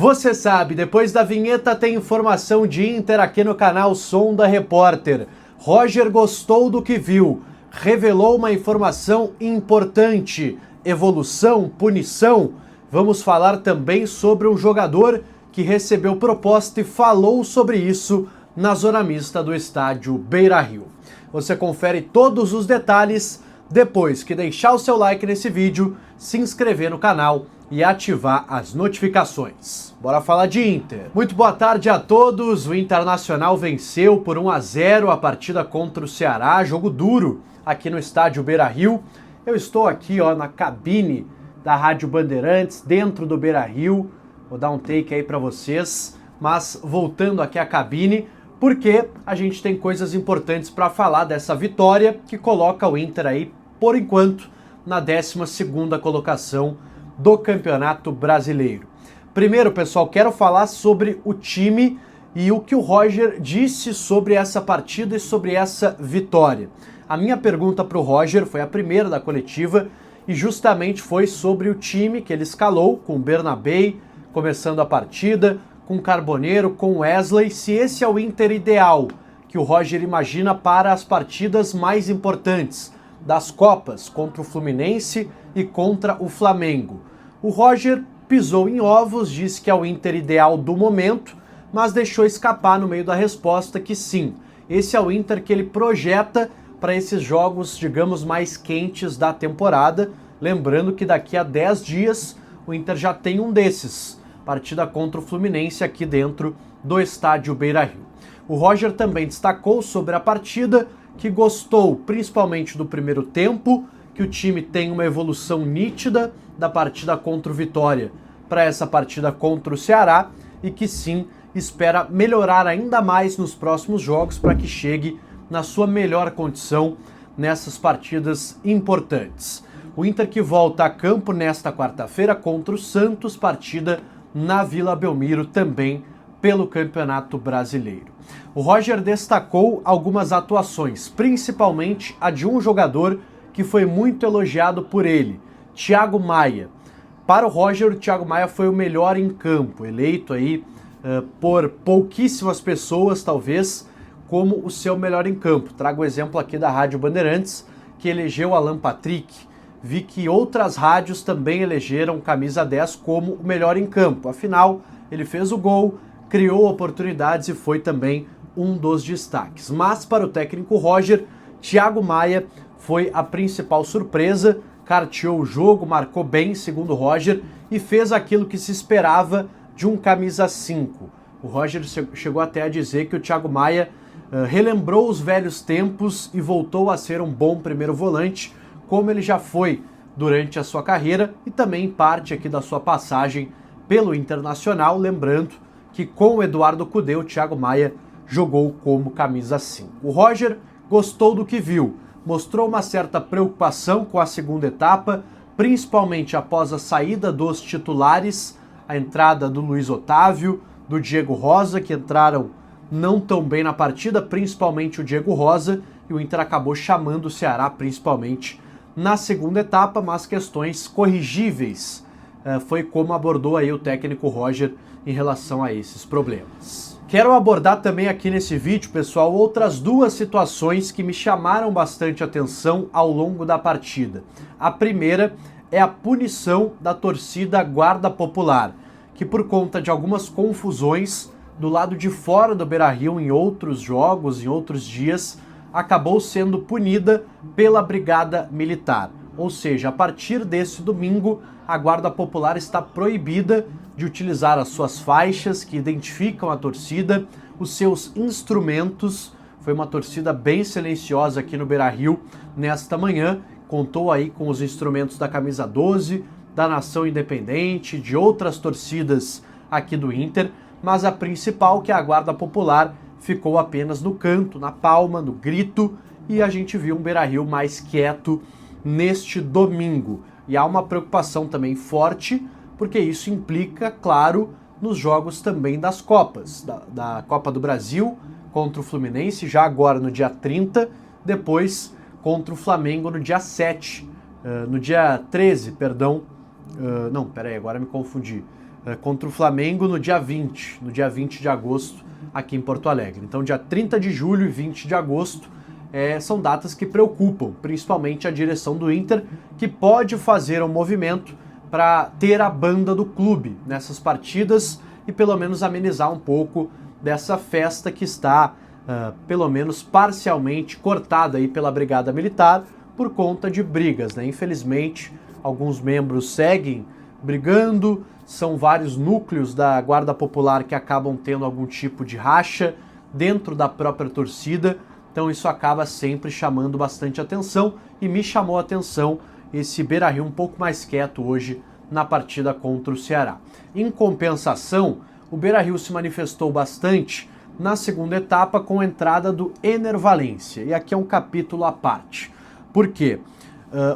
Você sabe, depois da vinheta tem informação de Inter aqui no canal Som da Repórter. Roger gostou do que viu, revelou uma informação importante. Evolução, punição. Vamos falar também sobre um jogador que recebeu proposta e falou sobre isso na zona mista do estádio Beira-Rio. Você confere todos os detalhes depois que deixar o seu like nesse vídeo, se inscrever no canal e ativar as notificações. Bora falar de Inter. Muito boa tarde a todos. O Internacional venceu por 1-0 a partida contra o Ceará, jogo duro aqui no estádio Beira-Rio. Eu estou aqui na cabine da Rádio Bandeirantes, dentro do Beira-Rio. Vou dar um take aí para vocês, mas voltando aqui à cabine, porque a gente tem coisas importantes para falar dessa vitória que coloca o Inter aí, por enquanto, na 12ª colocação do Campeonato Brasileiro. Primeiro, pessoal, quero falar sobre o time e o que o Roger disse sobre essa partida e sobre essa vitória. A minha pergunta para o Roger foi a primeira da coletiva e justamente foi sobre o time que ele escalou, com o Bernabei começando a partida, com Carboneiro, com Wesley, se esse é o Inter ideal que o Roger imagina para as partidas mais importantes das Copas, contra o Fluminense e contra o Flamengo. O Roger pisou em ovos, disse que é o Inter ideal do momento, mas deixou escapar no meio da resposta que sim, esse é o Inter que ele projeta para esses jogos, digamos, mais quentes da temporada. Lembrando que daqui a 10 dias o Inter já tem um desses, partida contra o Fluminense aqui dentro do estádio Beira-Rio. O Roger também destacou sobre a partida que gostou principalmente do primeiro tempo, que o time tem uma evolução nítida da partida contra o Vitória para essa partida contra o Ceará e que sim, espera melhorar ainda mais nos próximos jogos para que chegue na sua melhor condição nessas partidas importantes. O Inter que volta a campo nesta quarta-feira contra o Santos, partida na Vila Belmiro também pelo Campeonato Brasileiro. O Roger destacou algumas atuações, principalmente a de um jogador que foi muito elogiado por ele, Thiago Maia. Para o Roger, o Thiago Maia foi o melhor em campo, eleito aí por pouquíssimas pessoas, talvez, como o seu melhor em campo. Trago o exemplo aqui da Rádio Bandeirantes, que elegeu Alan Patrick. Vi que outras rádios também elegeram camisa 10 como o melhor em campo. Afinal, ele fez o gol, criou oportunidades e foi também um dos destaques. Mas para o técnico Roger, Thiago Maia foi a principal surpresa, carteou o jogo, marcou bem, segundo Roger, e fez aquilo que se esperava de um camisa 5. O Roger chegou até a dizer que o Thiago Maia relembrou os velhos tempos e voltou a ser um bom primeiro volante, como ele já foi durante a sua carreira e também parte aqui da sua passagem pelo Internacional, lembrando que com o Eduardo Cudê, o Thiago Maia jogou como camisa 5. O Roger gostou do que viu, mostrou uma certa preocupação com a segunda etapa, principalmente após a saída dos titulares, a entrada do Luiz Otávio, do Diego Rosa, que entraram não tão bem na partida, principalmente o Diego Rosa, e o Inter acabou chamando o Ceará principalmente na segunda etapa, mas questões corrigíveis. Foi como abordou aí o técnico Roger em relação a esses problemas. Quero abordar também aqui nesse vídeo, pessoal, outras duas situações que me chamaram bastante atenção ao longo da partida. A primeira é a punição da torcida Guarda Popular, que por conta de algumas confusões do lado de fora do Beira-Rio em outros jogos, em outros dias, acabou sendo punida pela Brigada Militar. Ou seja, a partir desse domingo, a Guarda Popular está proibida de utilizar as suas faixas que identificam a torcida, os seus instrumentos. Foi uma torcida bem silenciosa aqui no Beira-Rio nesta manhã, contou aí com os instrumentos da camisa 12, da Nação Independente, de outras torcidas aqui do Inter, mas a principal, que é a Guarda Popular, ficou apenas no canto, na palma, no grito, e a gente viu um Beira-Rio mais quieto neste domingo. E há uma preocupação também forte, porque isso implica, claro, nos jogos também das Copas, da Copa do Brasil contra o Fluminense, já agora no dia 30, depois contra o Flamengo no dia 7, no dia 13, perdão, não, peraí, agora me confundi. contra o Flamengo no dia 20 de agosto, aqui em Porto Alegre. Então, dia 30 de julho e 20 de agosto são datas que preocupam, principalmente a direção do Inter, que pode fazer um movimento para ter a banda do clube nessas partidas e pelo menos amenizar um pouco dessa festa que está, pelo menos parcialmente, cortada aí pela Brigada Militar por conta de brigas, né? Infelizmente, alguns membros seguem brigando, são vários núcleos da Guarda Popular que acabam tendo algum tipo de racha dentro da própria torcida, então isso acaba sempre chamando bastante atenção e me chamou a atenção esse Beira-Rio um pouco mais quieto hoje na partida contra o Ceará. Em compensação, o Beira-Rio se manifestou bastante na segunda etapa com a entrada do Ener Valencia, e aqui é um capítulo à parte. Por quê?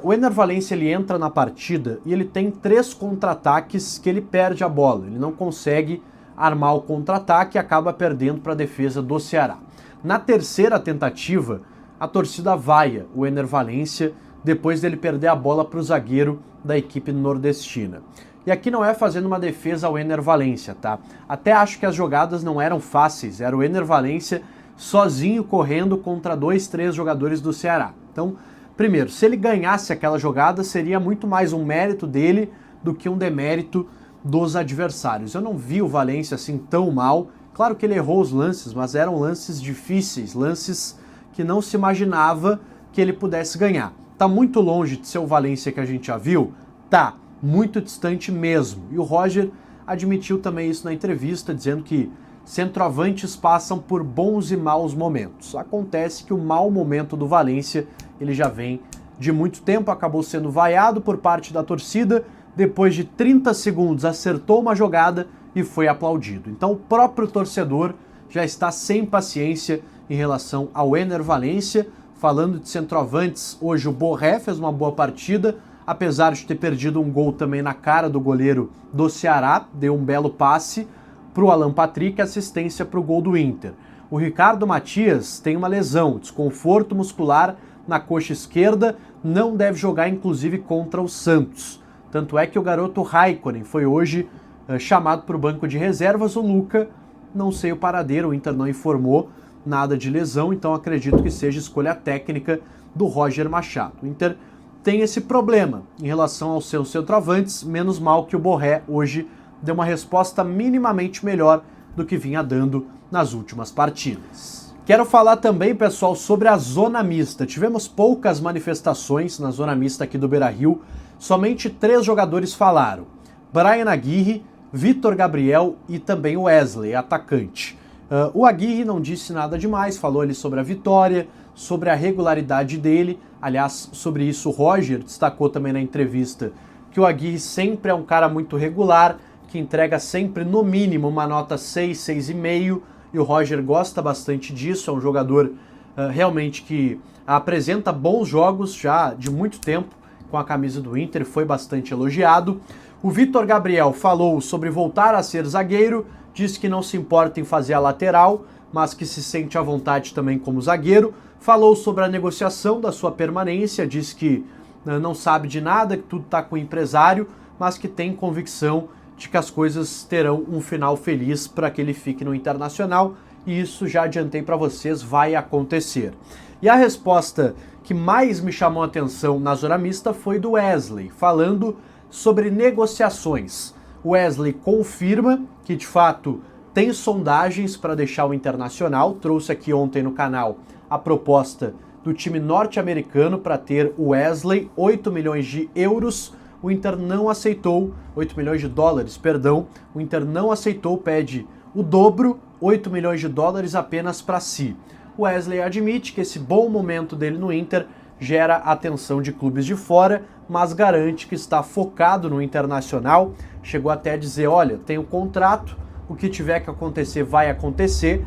O Ener Valencia ele entra na partida e ele tem 3 contra-ataques que ele perde a bola, ele não consegue armar o contra-ataque e acaba perdendo para a defesa do Ceará. Na terceira tentativa, a torcida vaia o Ener Valencia depois dele perder a bola para o zagueiro da equipe nordestina. E aqui não é fazendo uma defesa ao Ener Valencia, tá? Até acho que as jogadas não eram fáceis, era o Ener Valencia sozinho correndo contra 2, 3 jogadores do Ceará. Então, primeiro, se ele ganhasse aquela jogada, seria muito mais um mérito dele do que um demérito dos adversários. Eu não vi o Valencia assim tão mal. Claro que ele errou os lances, mas eram lances difíceis, lances que não se imaginava que ele pudesse ganhar. Tá muito longe de ser o Valencia que a gente já viu? Tá, muito distante mesmo. E o Roger admitiu também isso na entrevista, dizendo que centroavantes passam por bons e maus momentos. Acontece que o mau momento do Valencia, ele já vem de muito tempo, acabou sendo vaiado por parte da torcida, depois de 30 segundos acertou uma jogada e foi aplaudido. Então o próprio torcedor já está sem paciência em relação ao Ener Valencia. Falando de centroavantes, hoje o Borré fez uma boa partida, apesar de ter perdido um gol também na cara do goleiro do Ceará, deu um belo passe para o Alan Patrick, assistência para o gol do Inter. O Ricardo Matias tem uma lesão, desconforto muscular na coxa esquerda, não deve jogar inclusive contra o Santos. Tanto é que o garoto Raikkonen foi hoje chamado para o banco de reservas. O Luca, não sei o paradeiro, o Inter não informou nada de lesão, então acredito que seja escolha técnica do Roger Machado. O Inter tem esse problema em relação aos seus centroavantes, menos mal que o Borré hoje deu uma resposta minimamente melhor do que vinha dando nas últimas partidas. Quero falar também, pessoal, sobre a zona mista. Tivemos poucas manifestações na zona mista aqui do Beira-Rio, somente 3 jogadores falaram: Brian Aguirre, Vitor Gabriel e também o Wesley, atacante. O Aguirre não disse nada demais, falou ali sobre a vitória, sobre a regularidade dele. Aliás, sobre isso o Roger destacou também na entrevista que o Aguirre sempre é um cara muito regular, que entrega sempre no mínimo uma nota 6, 6,5, e o Roger gosta bastante disso, é um jogador realmente que apresenta bons jogos já de muito tempo com a camisa do Inter, foi bastante elogiado. O Vitor Gabriel falou sobre voltar a ser zagueiro, disse que não se importa em fazer a lateral, mas que se sente à vontade também como zagueiro. Falou sobre a negociação da sua permanência, disse que não sabe de nada, que tudo está com o empresário, mas que tem convicção de que as coisas terão um final feliz para que ele fique no Internacional, e isso já adiantei para vocês, vai acontecer. E a resposta que mais me chamou a atenção na zona mista foi do Wesley, falando sobre negociações. O Wesley confirma que, de fato, tem sondagens para deixar o Internacional. Trouxe aqui ontem no canal a proposta do time norte-americano para ter o Wesley, 8 milhões de euros. O Inter não aceitou, 8 milhões de dólares, perdão. O Inter não aceitou, pede o dobro, 8 milhões de dólares apenas para si. O Wesley admite que esse bom momento dele no Inter gera atenção de clubes de fora, mas garante que está focado no Internacional. Chegou até a dizer, olha, tem um contrato, o que tiver que acontecer vai acontecer,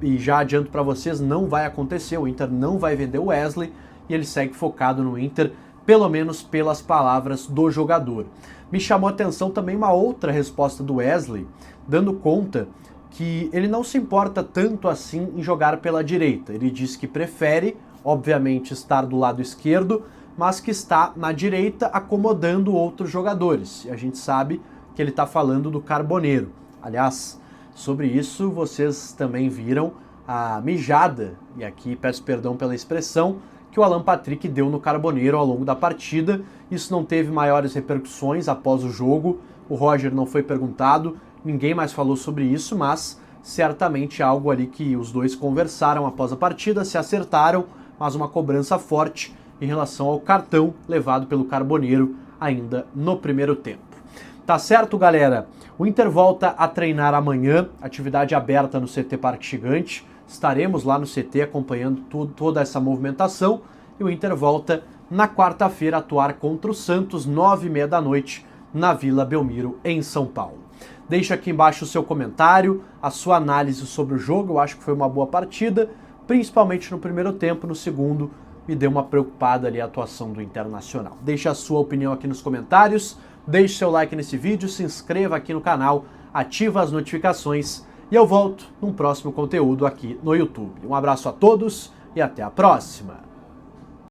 e já adianto para vocês, não vai acontecer, o Inter não vai vender o Wesley, e ele segue focado no Inter, pelo menos pelas palavras do jogador. Me chamou a atenção também uma outra resposta do Wesley, dando conta que ele não se importa tanto assim em jogar pela direita. Ele diz que prefere, obviamente, estar do lado esquerdo, mas que está na direita acomodando outros jogadores. E a gente sabe que ele está falando do Carboneiro. Aliás, sobre isso vocês também viram a mijada, e aqui peço perdão pela expressão, que o Alan Patrick deu no Carboneiro ao longo da partida. Isso não teve maiores repercussões após o jogo, o Roger não foi perguntado, ninguém mais falou sobre isso, mas certamente algo ali que os dois conversaram após a partida, se acertaram, mas uma cobrança forte em relação ao cartão levado pelo Carboneiro ainda no primeiro tempo. Tá certo, galera? O Inter volta a treinar amanhã, atividade aberta no CT Parque Gigante. Estaremos lá no CT acompanhando toda essa movimentação e o Inter volta na quarta-feira a atuar contra o Santos, 9h30 da noite, na Vila Belmiro, em São Paulo. Deixa aqui embaixo o seu comentário, a sua análise sobre o jogo. Eu acho que foi uma boa partida, principalmente no primeiro tempo. No segundo, me deu uma preocupada ali a atuação do Internacional. Deixe a sua opinião aqui nos comentários, deixe seu like nesse vídeo, se inscreva aqui no canal, ativa as notificações e eu volto num próximo conteúdo aqui no YouTube. Um abraço a todos e até a próxima!